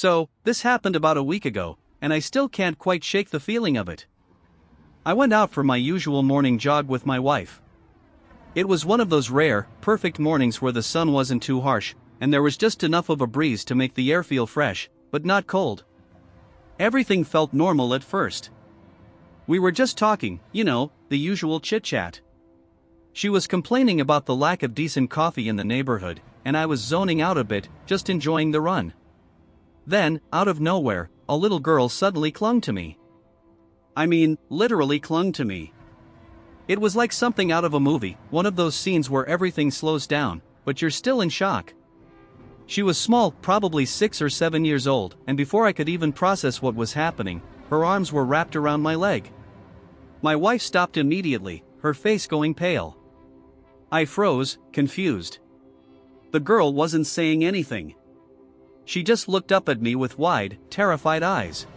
So, this happened about a week ago, and I still can't quite shake the feeling of it. I went out for my usual morning jog with my wife. It was one of those rare, perfect mornings where the sun wasn't too harsh, and there was just enough of a breeze to make the air feel fresh, but not cold. Everything felt normal at first. We were just talking, the usual chit-chat. She was complaining about the lack of decent coffee in the neighborhood, and I was zoning out a bit, just enjoying the run. Then, out of nowhere, a little girl suddenly clung to me. I mean, literally clung to me. It was like something out of a movie, one of those scenes where everything slows down, but you're still in shock. She was small, probably 6 or 7 years old, and before I could even process what was happening, her arms were wrapped around my leg. My wife stopped immediately, her face going pale. I froze, confused. The girl wasn't saying anything. She just looked up at me with wide, terrified eyes.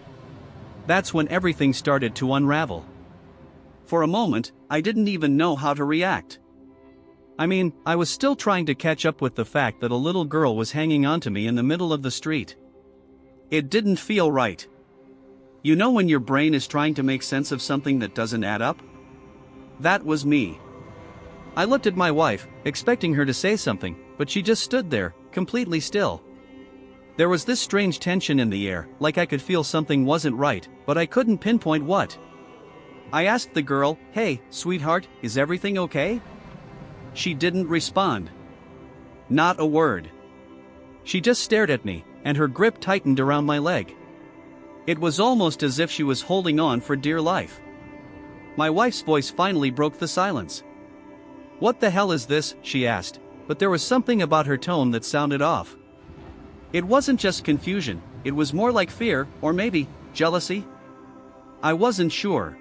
That's when everything started to unravel. For a moment, I didn't even know how to react. I mean, I was still trying to catch up with the fact that a little girl was hanging onto me in the middle of the street. It didn't feel right. You know when your brain is trying to make sense of something that doesn't add up? That was me. I looked at my wife, expecting her to say something, but she just stood there, completely still. There was this strange tension in the air, like I could feel something wasn't right, but I couldn't pinpoint what. I asked the girl, "Hey, sweetheart, is everything okay?" She didn't respond. Not a word. She just stared at me, and her grip tightened around my leg. It was almost as if she was holding on for dear life. My wife's voice finally broke the silence. "What the hell is this?" she asked, but there was something about her tone that sounded off. It wasn't just confusion, it was more like fear, or maybe jealousy. I wasn't sure.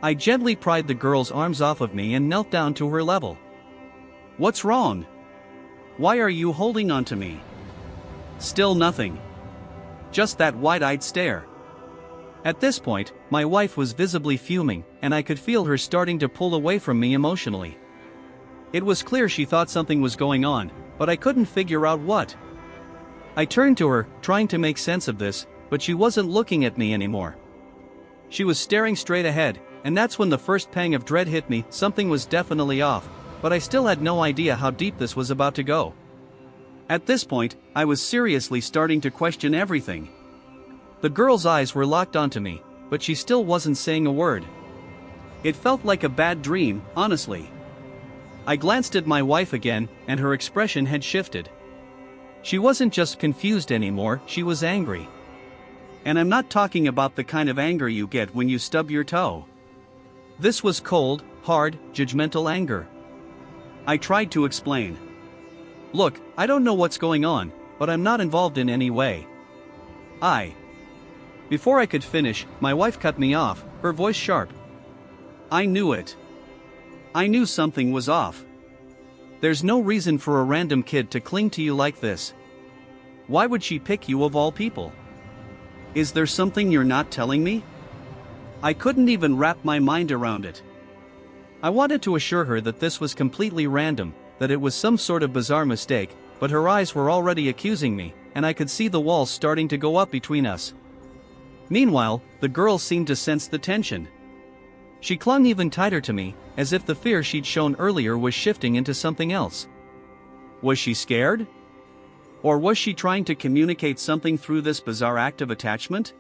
I gently pried the girl's arms off of me and knelt down to her level. "What's wrong? Why are you holding on to me?" Still nothing. Just that wide-eyed stare. At this point, my wife was visibly fuming, and I could feel her starting to pull away from me emotionally. It was clear she thought something was going on, but I couldn't figure out what. I turned to her, trying to make sense of this, but she wasn't looking at me anymore. She was staring straight ahead, and that's when the first pang of dread hit me. Something was definitely off, but I still had no idea how deep this was about to go. At this point, I was seriously starting to question everything. The girl's eyes were locked onto me, but she still wasn't saying a word. It felt like a bad dream, honestly. I glanced at my wife again, and her expression had shifted. She wasn't just confused anymore, she was angry. And I'm not talking about the kind of anger you get when you stub your toe. This was cold, hard, judgmental anger. I tried to explain. "Look, I don't know what's going on, but I'm not involved in any way." Before I could finish, my wife cut me off, her voice sharp. "I knew it. I knew something was off. There's no reason for a random kid to cling to you like this. Why would she pick you of all people? Is there something you're not telling me?" I couldn't even wrap my mind around it. I wanted to assure her that this was completely random, that it was some sort of bizarre mistake, but her eyes were already accusing me, and I could see the walls starting to go up between us. Meanwhile, the girl seemed to sense the tension. She clung even tighter to me, as if the fear she'd shown earlier was shifting into something else. Was she scared? Or was she trying to communicate something through this bizarre act of attachment?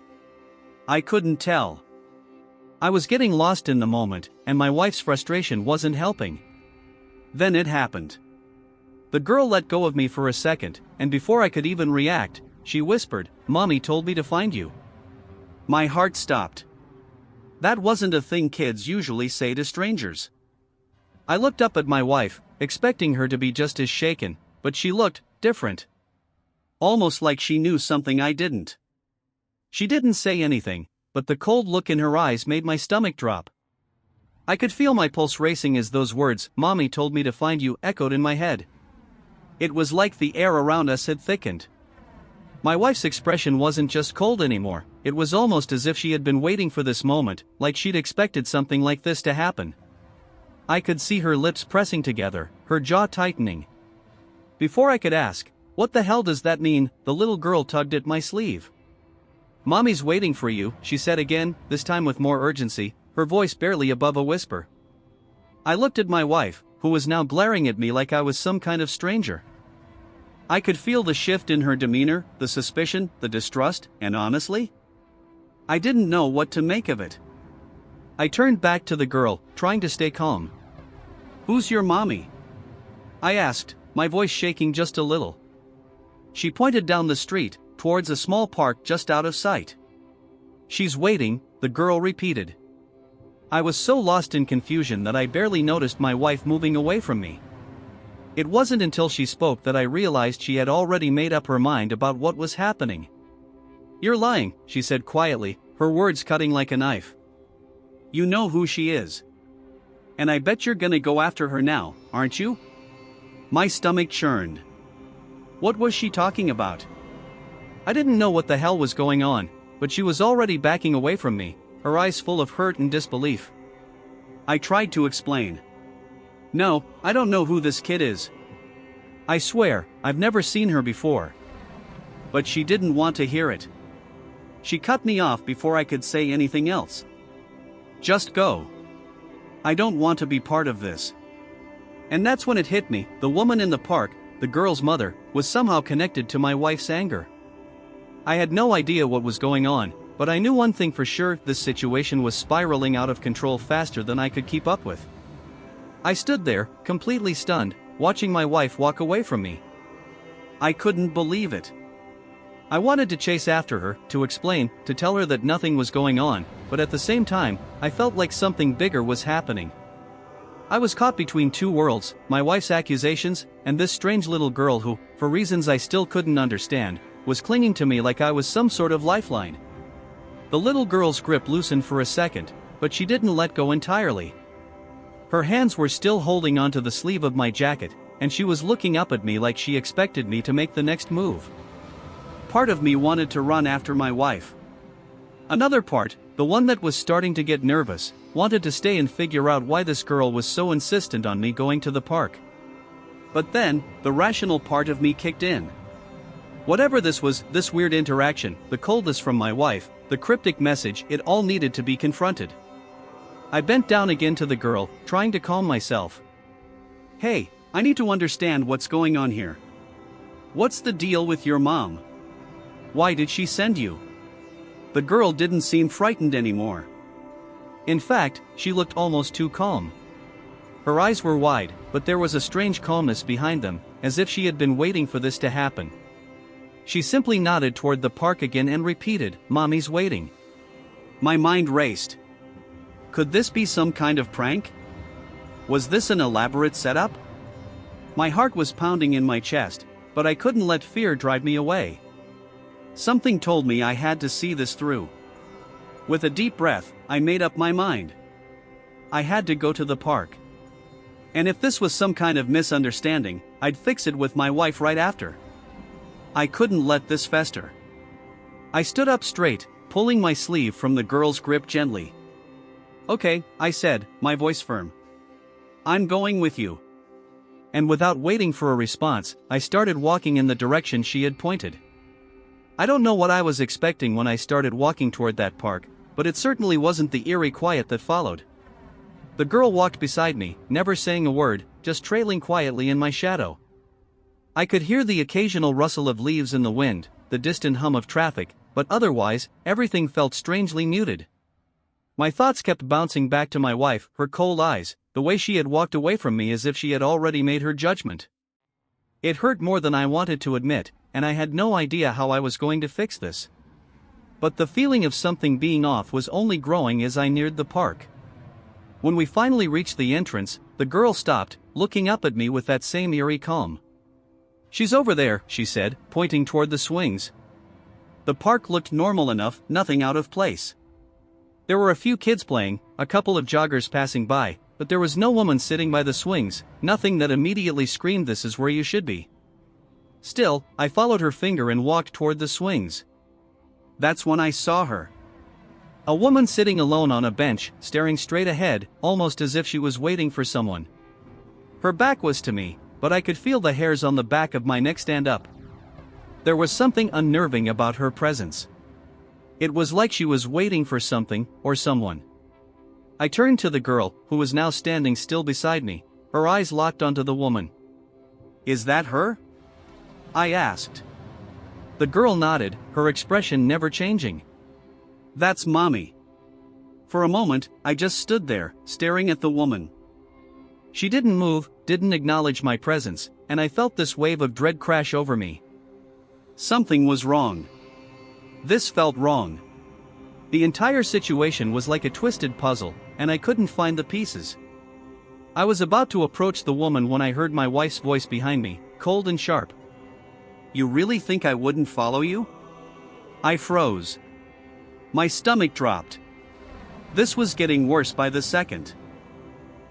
I couldn't tell. I was getting lost in the moment, and my wife's frustration wasn't helping. Then it happened. The girl let go of me for a second, and before I could even react, she whispered, "Mommy told me to find you." My heart stopped. That wasn't a thing kids usually say to strangers. I looked up at my wife, expecting her to be just as shaken, but she looked different. Almost like she knew something I didn't. She didn't say anything, but the cold look in her eyes made my stomach drop. I could feel my pulse racing as those words, "Mommy told me to find you," echoed in my head. It was like the air around us had thickened. My wife's expression wasn't just cold anymore, it was almost as if she had been waiting for this moment, like she'd expected something like this to happen. I could see her lips pressing together, her jaw tightening. Before I could ask, "What the hell does that mean?" The little girl tugged at my sleeve. "Mommy's waiting for you," she said again, this time with more urgency, her voice barely above a whisper. I looked at my wife, who was now glaring at me like I was some kind of stranger. I could feel the shift in her demeanor, the suspicion, the distrust, and honestly, I didn't know what to make of it. I turned back to the girl, trying to stay calm. "Who's your mommy?" I asked, my voice shaking just a little. She pointed down the street, towards a small park just out of sight. "She's waiting," the girl repeated. I was so lost in confusion that I barely noticed my wife moving away from me. It wasn't until she spoke that I realized she had already made up her mind about what was happening. "You're lying," she said quietly, her words cutting like a knife. "You know who she is. And I bet you're gonna go after her now, aren't you?" My stomach churned. What was she talking about? I didn't know what the hell was going on, but she was already backing away from me, her eyes full of hurt and disbelief. I tried to explain. "No, I don't know who this kid is. I swear, I've never seen her before." But she didn't want to hear it. She cut me off before I could say anything else. "Just go. I don't want to be part of this." And that's when it hit me, the woman in the park, the girl's mother, was somehow connected to my wife's anger. I had no idea what was going on, but I knew one thing for sure: this situation was spiraling out of control faster than I could keep up with. I stood there, completely stunned, watching my wife walk away from me. I couldn't believe it. I wanted to chase after her, to explain, to tell her that nothing was going on, but at the same time, I felt like something bigger was happening. I was caught between two worlds, my wife's accusations, and this strange little girl who, for reasons I still couldn't understand, was clinging to me like I was some sort of lifeline. The little girl's grip loosened for a second, but she didn't let go entirely. Her hands were still holding onto the sleeve of my jacket, and she was looking up at me like she expected me to make the next move. Part of me wanted to run after my wife. Another part, the one that was starting to get nervous, wanted to stay and figure out why this girl was so insistent on me going to the park. But then, the rational part of me kicked in. Whatever this was, this weird interaction, the coldness from my wife, the cryptic message, it all needed to be confronted. I bent down again to the girl, trying to calm myself. "Hey, I need to understand what's going on here. What's the deal with your mom? Why did she send you?" The girl didn't seem frightened anymore. In fact, she looked almost too calm. Her eyes were wide, but there was a strange calmness behind them, as if she had been waiting for this to happen. She simply nodded toward the park again and repeated, "Mommy's waiting." My mind raced. Could this be some kind of prank? Was this an elaborate setup? My heart was pounding in my chest, but I couldn't let fear drive me away. Something told me I had to see this through. With a deep breath, I made up my mind. I had to go to the park. And if this was some kind of misunderstanding, I'd fix it with my wife right after. I couldn't let this fester. I stood up straight, pulling my sleeve from the girl's grip gently. "Okay," I said, my voice firm. "I'm going with you." And without waiting for a response, I started walking in the direction she had pointed. I don't know what I was expecting when I started walking toward that park, but it certainly wasn't the eerie quiet that followed. The girl walked beside me, never saying a word, just trailing quietly in my shadow. I could hear the occasional rustle of leaves in the wind, the distant hum of traffic, but otherwise, everything felt strangely muted. My thoughts kept bouncing back to my wife, her cold eyes, the way she had walked away from me as if she had already made her judgment. It hurt more than I wanted to admit, and I had no idea how I was going to fix this. But the feeling of something being off was only growing as I neared the park. When we finally reached the entrance, the girl stopped, looking up at me with that same eerie calm. "She's over there," she said, pointing toward the swings. The park looked normal enough, nothing out of place. There were a few kids playing, a couple of joggers passing by, but there was no woman sitting by the swings, nothing that immediately screamed "this is where you should be." Still, I followed her finger and walked toward the swings. That's when I saw her. A woman sitting alone on a bench, staring straight ahead, almost as if she was waiting for someone. Her back was to me, but I could feel the hairs on the back of my neck stand up. There was something unnerving about her presence. It was like she was waiting for something, or someone. I turned to the girl, who was now standing still beside me, her eyes locked onto the woman. "Is that her?" I asked. The girl nodded, her expression never changing. "That's Mommy." For a moment, I just stood there, staring at the woman. She didn't move, didn't acknowledge my presence, and I felt this wave of dread crash over me. Something was wrong. This felt wrong. The entire situation was like a twisted puzzle, and I couldn't find the pieces. I was about to approach the woman when I heard my wife's voice behind me, cold and sharp. "You really think I wouldn't follow you?" I froze. My stomach dropped. This was getting worse by the second.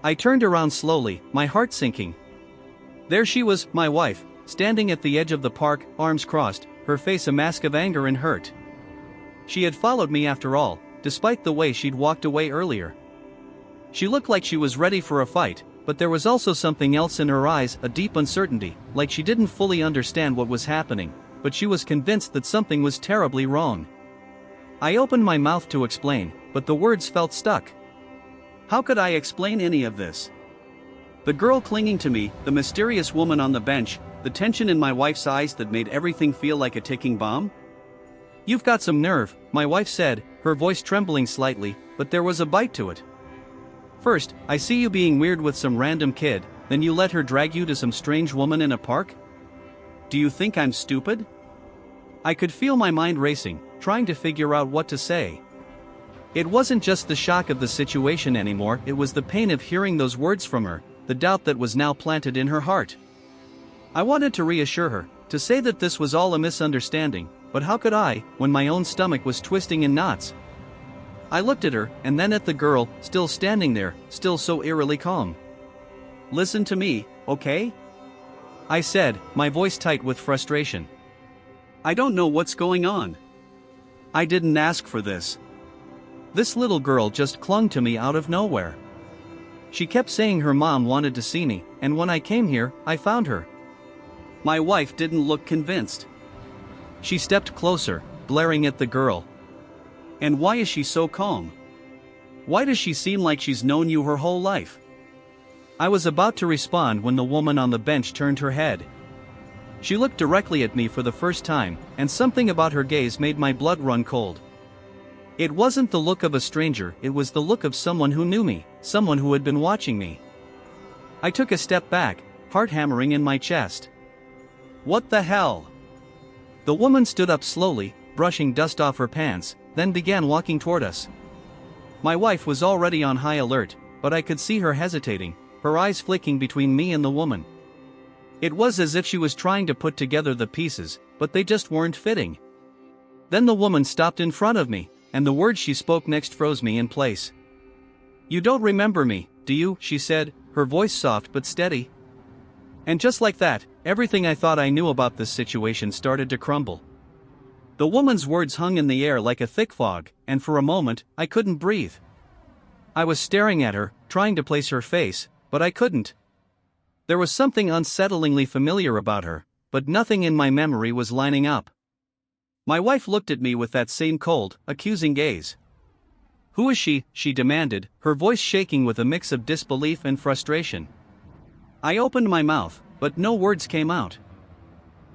I turned around slowly, my heart sinking. There she was, my wife, standing at the edge of the park, arms crossed, her face a mask of anger and hurt. She had followed me after all, despite the way she'd walked away earlier. She looked like she was ready for a fight, but there was also something else in her eyes, a deep uncertainty, like she didn't fully understand what was happening, but she was convinced that something was terribly wrong. I opened my mouth to explain, but the words felt stuck. How could I explain any of this? The girl clinging to me, the mysterious woman on the bench, the tension in my wife's eyes that made everything feel like a ticking bomb? "You've got some nerve," my wife said, her voice trembling slightly, but there was a bite to it. "First, I see you being weird with some random kid, then you let her drag you to some strange woman in a park? Do you think I'm stupid?" I could feel my mind racing, trying to figure out what to say. It wasn't just the shock of the situation anymore, it was the pain of hearing those words from her, the doubt that was now planted in her heart. I wanted to reassure her, to say that this was all a misunderstanding, but how could I, when my own stomach was twisting in knots? I looked at her, and then at the girl, still standing there, still so eerily calm. "Listen to me, okay?" I said, my voice tight with frustration. "I don't know what's going on. I didn't ask for this. This little girl just clung to me out of nowhere. She kept saying her mom wanted to see me, and when I came here, I found her." My wife didn't look convinced. She stepped closer, glaring at the girl. "And why is she so calm? Why does she seem like she's known you her whole life?" I was about to respond when the woman on the bench turned her head. She looked directly at me for the first time, and something about her gaze made my blood run cold. It wasn't the look of a stranger, it was the look of someone who knew me, someone who had been watching me. I took a step back, heart hammering in my chest. "What the hell?" The woman stood up slowly, brushing dust off her pants, then began walking toward us. My wife was already on high alert, but I could see her hesitating, her eyes flicking between me and the woman. It was as if she was trying to put together the pieces, but they just weren't fitting. Then the woman stopped in front of me, and the words she spoke next froze me in place. "You don't remember me, do you?" she said, her voice soft but steady. And just like that, everything I thought I knew about this situation started to crumble. The woman's words hung in the air like a thick fog, and for a moment, I couldn't breathe. I was staring at her, trying to place her face, but I couldn't. There was something unsettlingly familiar about her, but nothing in my memory was lining up. My wife looked at me with that same cold, accusing gaze. "Who is she?" she demanded, her voice shaking with a mix of disbelief and frustration. I opened my mouth, but no words came out.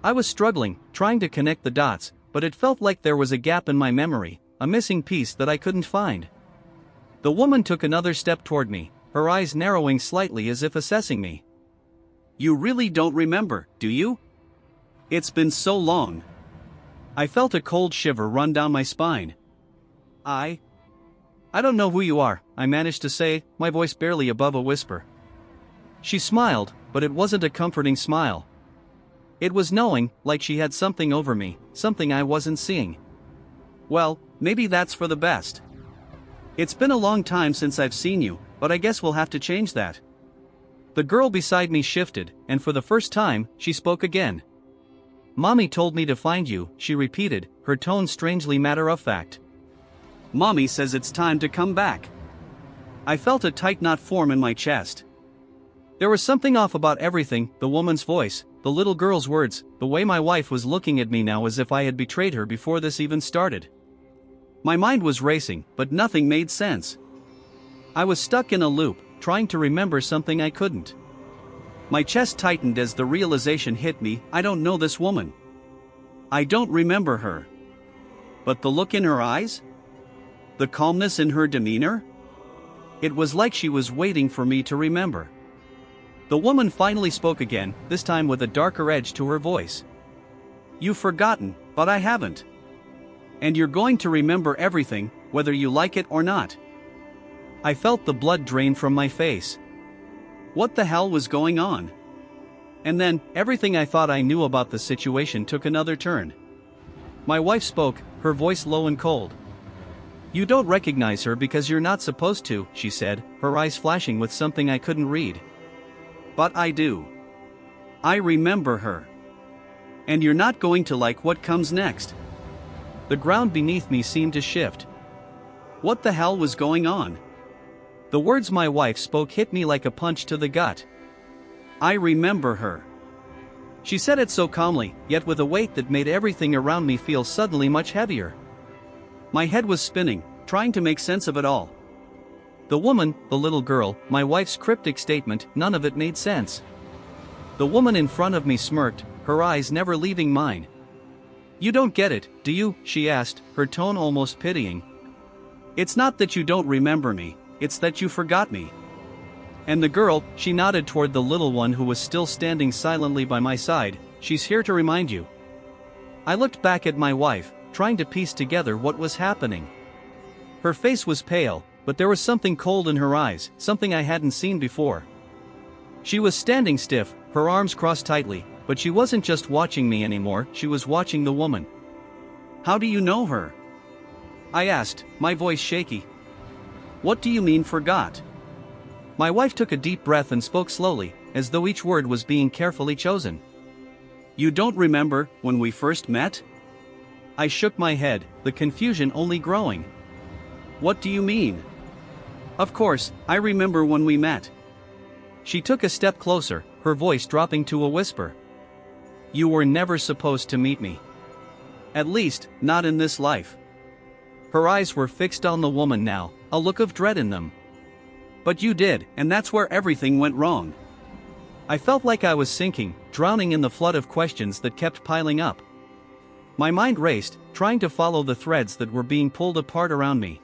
I was struggling, trying to connect the dots, but it felt like there was a gap in my memory, a missing piece that I couldn't find. The woman took another step toward me, her eyes narrowing slightly as if assessing me. "You really don't remember, do you? It's been so long." I felt a cold shiver run down my spine. I don't know who you are," I managed to say, my voice barely above a whisper. She smiled, but it wasn't a comforting smile. It was knowing, like she had something over me, something I wasn't seeing. "Well, maybe that's for the best. It's been a long time since I've seen you, but I guess we'll have to change that." The girl beside me shifted, and for the first time, she spoke again. "Mommy told me to find you," she repeated, her tone strangely matter-of-fact. "Mommy says it's time to come back." I felt a tight knot form in my chest. There was something off about everything, the woman's voice, the little girl's words, the way my wife was looking at me now as if I had betrayed her before this even started. My mind was racing, but nothing made sense. I was stuck in a loop, trying to remember something I couldn't. My chest tightened as the realization hit me, I don't know this woman. I don't remember her. But the look in her eyes? The calmness in her demeanor? It was like she was waiting for me to remember. The woman finally spoke again, this time with a darker edge to her voice. You've forgotten, but I haven't. And you're going to remember everything, whether you like it or not. I felt the blood drain from my face. What the hell was going on? And then, everything I thought I knew about the situation took another turn. My wife spoke, her voice low and cold. You don't recognize her because you're not supposed to, she said, her eyes flashing with something I couldn't read. But I do. I remember her. And you're not going to like what comes next. The ground beneath me seemed to shift. What the hell was going on? The words my wife spoke hit me like a punch to the gut. I remember her. She said it so calmly, yet with a weight that made everything around me feel suddenly much heavier. My head was spinning, trying to make sense of it all. The woman, the little girl, my wife's cryptic statement, none of it made sense. The woman in front of me smirked, her eyes never leaving mine. You don't get it, do you? She asked, her tone almost pitying. It's not that you don't remember me, it's that you forgot me. And the girl, she nodded toward the little one who was still standing silently by my side, she's here to remind you. I looked back at my wife, trying to piece together what was happening. Her face was pale, but there was something cold in her eyes, something I hadn't seen before. She was standing stiff, her arms crossed tightly, but she wasn't just watching me anymore, she was watching the woman. How do you know her? I asked, my voice shaky. What do you mean forgot? My wife took a deep breath and spoke slowly, as though each word was being carefully chosen. You don't remember when we first met? I shook my head, the confusion only growing. What do you mean? Of course, I remember when we met. She took a step closer, her voice dropping to a whisper. You were never supposed to meet me. At least, not in this life. Her eyes were fixed on the woman now, a look of dread in them. But you did, and that's where everything went wrong. I felt like I was sinking, drowning in the flood of questions that kept piling up. My mind raced, trying to follow the threads that were being pulled apart around me.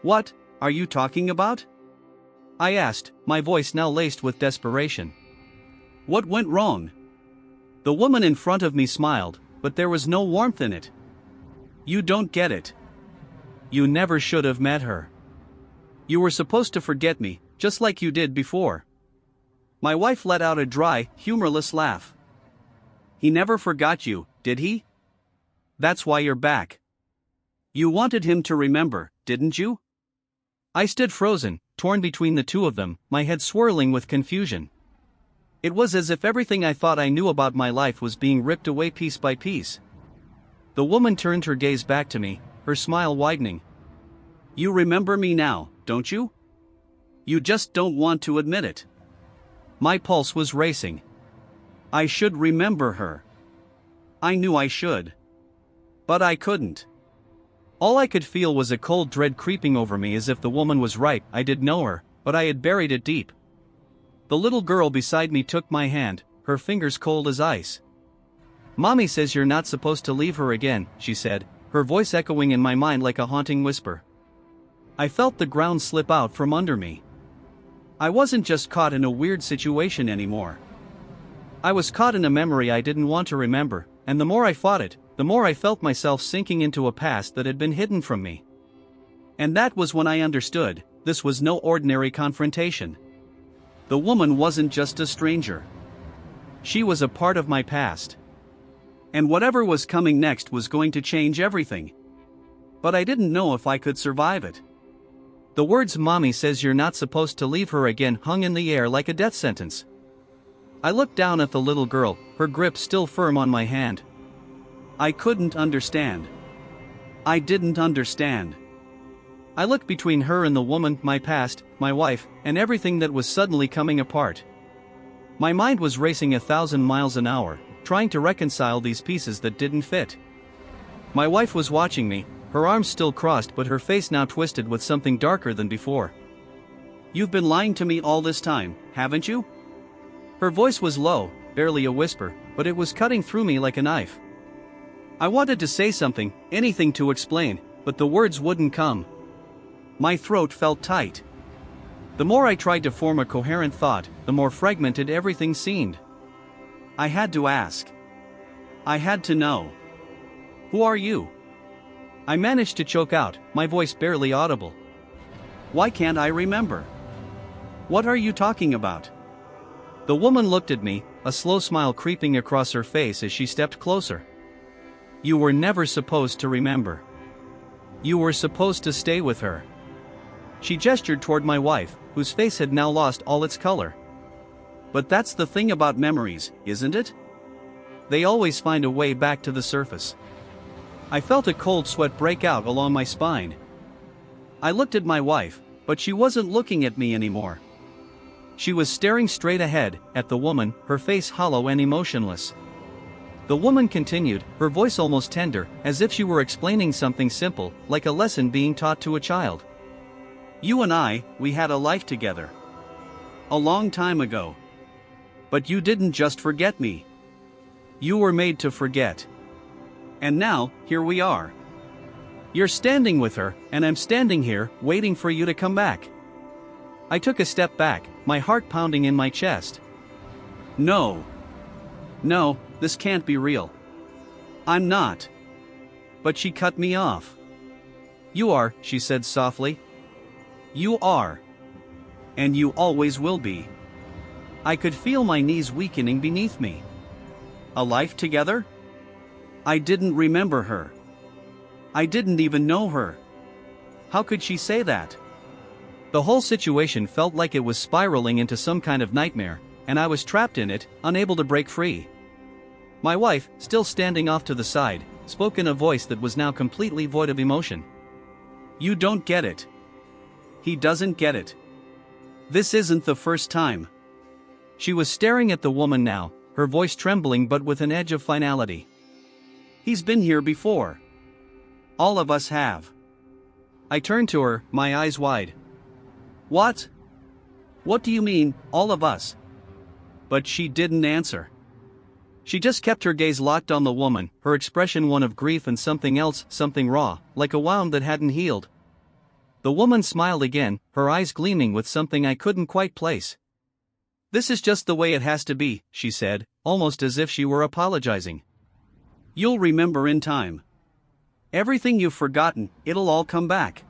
What are you talking about? I asked, my voice now laced with desperation. What went wrong? The woman in front of me smiled, but there was no warmth in it. You don't get it. You never should have met her. You were supposed to forget me, just like you did before. My wife let out a dry, humorless laugh. He never forgot you, did he? That's why you're back. You wanted him to remember, didn't you? I stood frozen, torn between the two of them, my head swirling with confusion. It was as if everything I thought I knew about my life was being ripped away piece by piece. The woman turned her gaze back to me, her smile widening. You remember me now, don't you? You just don't want to admit it. My pulse was racing. I should remember her. I knew I should. But I couldn't. All I could feel was a cold dread creeping over me as if the woman was right, I did know her, but I had buried it deep. The little girl beside me took my hand, her fingers cold as ice. Mommy says you're not supposed to leave her again, she said, her voice echoing in my mind like a haunting whisper. I felt the ground slip out from under me. I wasn't just caught in a weird situation anymore. I was caught in a memory I didn't want to remember, and the more I fought it, the more I felt myself sinking into a past that had been hidden from me. And that was when I understood, this was no ordinary confrontation. The woman wasn't just a stranger. She was a part of my past. And whatever was coming next was going to change everything. But I didn't know if I could survive it. The words "Mommy says you're not supposed to leave her again" hung in the air like a death sentence. I looked down at the little girl, her grip still firm on my hand. I couldn't understand. I didn't understand. I looked between her and the woman, my past, my wife, and everything that was suddenly coming apart. My mind was racing 1,000 miles an hour, trying to reconcile these pieces that didn't fit. My wife was watching me, her arms still crossed but her face now twisted with something darker than before. "You've been lying to me all this time, haven't you?" Her voice was low, barely a whisper, but it was cutting through me like a knife. I wanted to say something, anything to explain, but the words wouldn't come. My throat felt tight. The more I tried to form a coherent thought, the more fragmented everything seemed. I had to ask. I had to know. "Who are you?" I managed to choke out, my voice barely audible. "Why can't I remember?" "What are you talking about?" The woman looked at me, a slow smile creeping across her face as she stepped closer. "You were never supposed to remember. You were supposed to stay with her." She gestured toward my wife, whose face had now lost all its color. "But that's the thing about memories, isn't it? They always find a way back to the surface." I felt a cold sweat break out along my spine. I looked at my wife, but she wasn't looking at me anymore. She was staring straight ahead, at the woman, her face hollow and emotionless. The woman continued, her voice almost tender, as if she were explaining something simple, like a lesson being taught to a child. "You and I, we had a life together. A long time ago. But you didn't just forget me. You were made to forget. And now, here we are. You're standing with her, and I'm standing here, waiting for you to come back." I took a step back, my heart pounding in my chest. No. No, this can't be real. I'm not. But she cut me off. "You are," she said softly. "You are. And you always will be." I could feel my knees weakening beneath me. A life together? I didn't remember her. I didn't even know her. How could she say that? The whole situation felt like it was spiraling into some kind of nightmare, and I was trapped in it, unable to break free. My wife, still standing off to the side, spoke in a voice that was now completely void of emotion. "You don't get it. He doesn't get it. This isn't the first time." She was staring at the woman now, her voice trembling but with an edge of finality. "He's been here before. All of us have." I turned to her, my eyes wide. "What? What do you mean, all of us?" But she didn't answer. She just kept her gaze locked on the woman, her expression one of grief and something else, something raw, like a wound that hadn't healed. The woman smiled again, her eyes gleaming with something I couldn't quite place. "This is just the way it has to be," she said, almost as if she were apologizing. "You'll remember in time. Everything you've forgotten, it'll all come back."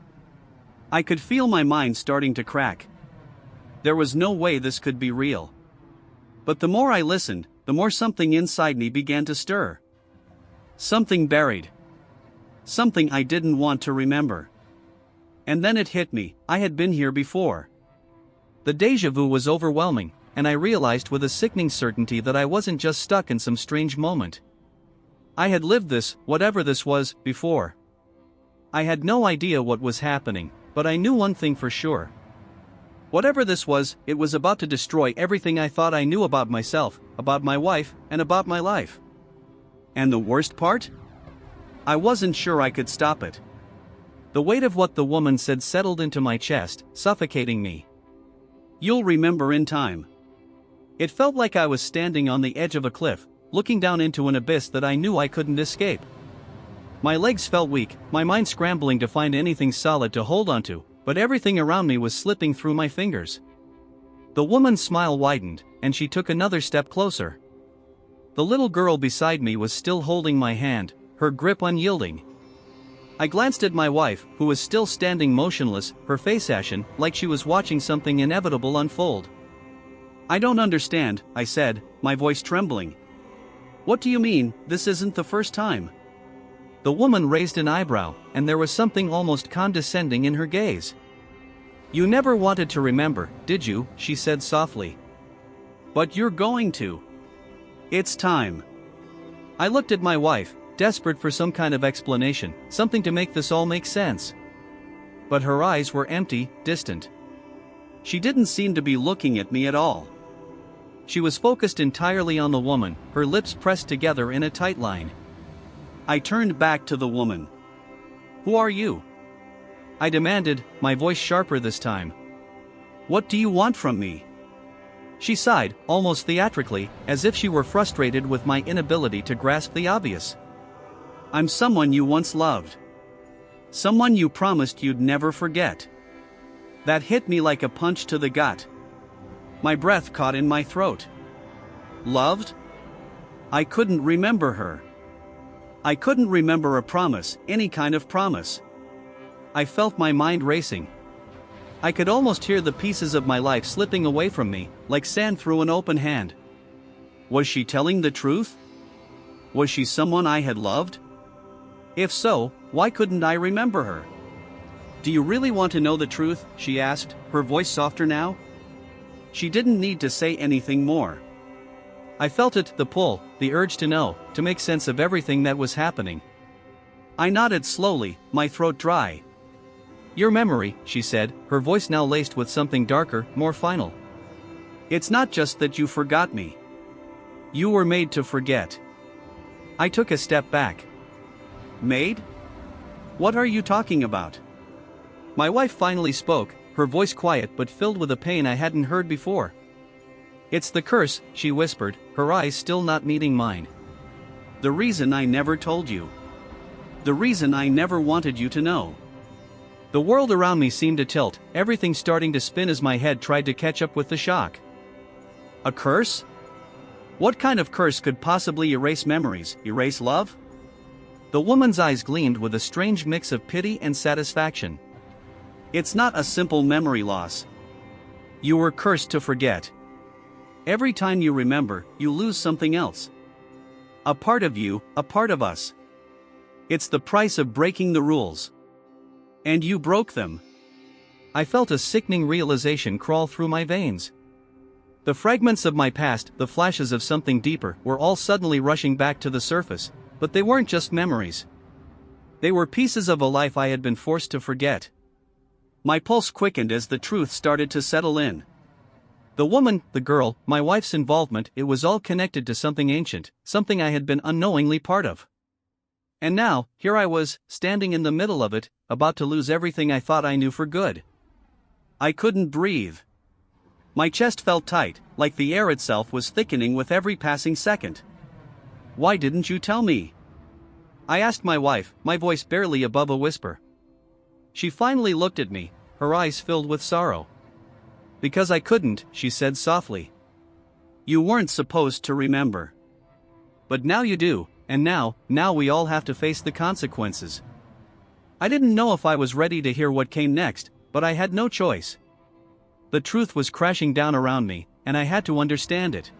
I could feel my mind starting to crack. There was no way this could be real. But the more I listened, the more something inside me began to stir. Something buried. Something I didn't want to remember. And then it hit me, I had been here before. The déjà vu was overwhelming, and I realized with a sickening certainty that I wasn't just stuck in some strange moment. I had lived this, whatever this was, before. I had no idea what was happening, but I knew one thing for sure. Whatever this was, it was about to destroy everything I thought I knew about myself, about my wife, and about my life. And the worst part? I wasn't sure I could stop it. The weight of what the woman said settled into my chest, suffocating me. "You'll remember in time." It felt like I was standing on the edge of a cliff, looking down into an abyss that I knew I couldn't escape. My legs felt weak, my mind scrambling to find anything solid to hold onto, but everything around me was slipping through my fingers. The woman's smile widened, and she took another step closer. The little girl beside me was still holding my hand, her grip unyielding. I glanced at my wife, who was still standing motionless, her face ashen, like she was watching something inevitable unfold. "I don't understand," I said, my voice trembling. "What do you mean, this isn't the first time?" The woman raised an eyebrow, and there was something almost condescending in her gaze. "You never wanted to remember, did you?" she said softly. "But you're going to. It's time." I looked at my wife, desperate for some kind of explanation, something to make this all make sense. But her eyes were empty, distant. She didn't seem to be looking at me at all. She was focused entirely on the woman, her lips pressed together in a tight line. I turned back to the woman. "Who are you?" I demanded, my voice sharper this time. "What do you want from me?" She sighed, almost theatrically, as if she were frustrated with my inability to grasp the obvious. "I'm someone you once loved. Someone you promised you'd never forget." That hit me like a punch to the gut. My breath caught in my throat. Loved? I couldn't remember her. I couldn't remember a promise, any kind of promise. I felt my mind racing. I could almost hear the pieces of my life slipping away from me, like sand through an open hand. Was she telling the truth? Was she someone I had loved? If so, why couldn't I remember her? "Do you really want to know the truth?" she asked, her voice softer now. She didn't need to say anything more. I felt it, the pull, the urge to know, to make sense of everything that was happening. I nodded slowly, my throat dry. "Your memory," she said, her voice now laced with something darker, more final. "It's not just that you forgot me. You were made to forget." I took a step back. "Made? What are you talking about?" My wife finally spoke, her voice quiet but filled with a pain I hadn't heard before. "It's the curse," she whispered, her eyes still not meeting mine. "The reason I never told you. The reason I never wanted you to know." The world around me seemed to tilt, everything starting to spin as my head tried to catch up with the shock. A curse? What kind of curse could possibly erase memories, erase love? The woman's eyes gleamed with a strange mix of pity and satisfaction. "It's not a simple memory loss. You were cursed to forget. Every time you remember, you lose something else. A part of you, a part of us. It's the price of breaking the rules. And you broke them." I felt a sickening realization crawl through my veins. The fragments of my past, the flashes of something deeper, were all suddenly rushing back to the surface, but they weren't just memories. They were pieces of a life I had been forced to forget. My pulse quickened as the truth started to settle in. The woman, the girl, my wife's involvement, it was all connected to something ancient, something I had been unknowingly part of. And now, here I was, standing in the middle of it, about to lose everything I thought I knew for good. I couldn't breathe. My chest felt tight, like the air itself was thickening with every passing second. "Why didn't you tell me?" I asked my wife, my voice barely above a whisper. She finally looked at me, her eyes filled with sorrow. "Because I couldn't," she said softly. "You weren't supposed to remember. But now you do, and now we all have to face the consequences." I didn't know if I was ready to hear what came next, but I had no choice. The truth was crashing down around me, and I had to understand it.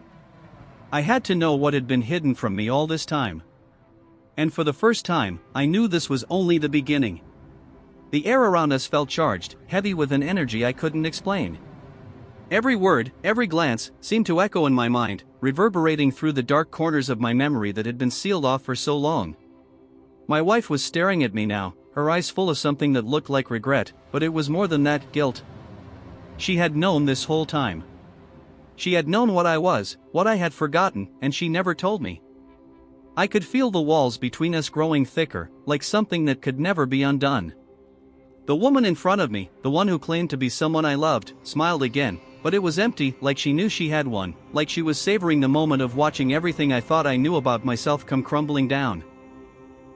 I had to know what had been hidden from me all this time. And for the first time, I knew this was only the beginning. The air around us felt charged, heavy with an energy I couldn't explain. Every word, every glance, seemed to echo in my mind, reverberating through the dark corners of my memory that had been sealed off for so long. My wife was staring at me now, her eyes full of something that looked like regret, but it was more than that, guilt. She had known this whole time. She had known what I was, what I had forgotten, and she never told me. I could feel the walls between us growing thicker, like something that could never be undone. The woman in front of me, the one who claimed to be someone I loved, smiled again, but it was empty, like she knew she had one, like she was savoring the moment of watching everything I thought I knew about myself come crumbling down.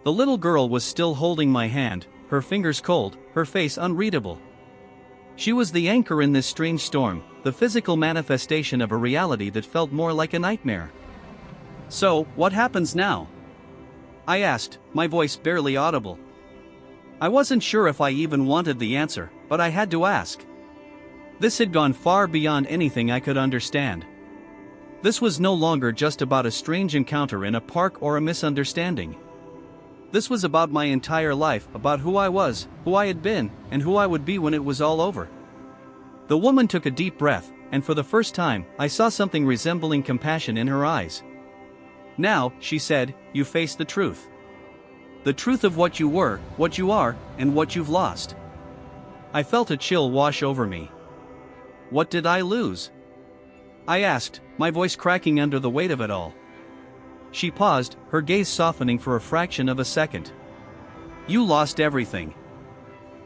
The little girl was still holding my hand, her fingers cold, her face unreadable. She was the anchor in this strange storm, the physical manifestation of a reality that felt more like a nightmare. "So, what happens now?" I asked, my voice barely audible. I wasn't sure if I even wanted the answer, but I had to ask. This had gone far beyond anything I could understand. This was no longer just about a strange encounter in a park or a misunderstanding. This was about my entire life, about who I was, who I had been, and who I would be when it was all over. The woman took a deep breath, and for the first time, I saw something resembling compassion in her eyes. "Now," she said, "you face the truth. The truth of what you were, what you are, and what you've lost." I felt a chill wash over me. What did I lose? I asked, my voice cracking under the weight of it all. She paused, her gaze softening for a fraction of a second. You lost everything.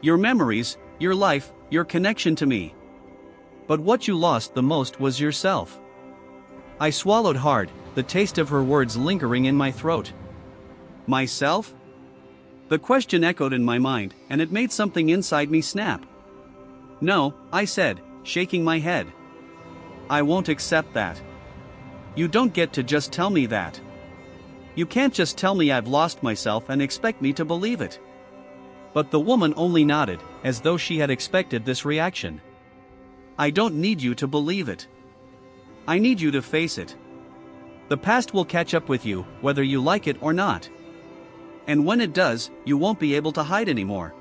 Your memories, your life, your connection to me. But what you lost the most was yourself. I swallowed hard, the taste of her words lingering in my throat. Myself? The question echoed in my mind, and it made something inside me snap. No, I said, shaking my head. I won't accept that. You don't get to just tell me that. You can't just tell me I've lost myself and expect me to believe it. But the woman only nodded, as though she had expected this reaction. I don't need you to believe it. I need you to face it. The past will catch up with you, whether you like it or not. And when it does, you won't be able to hide anymore.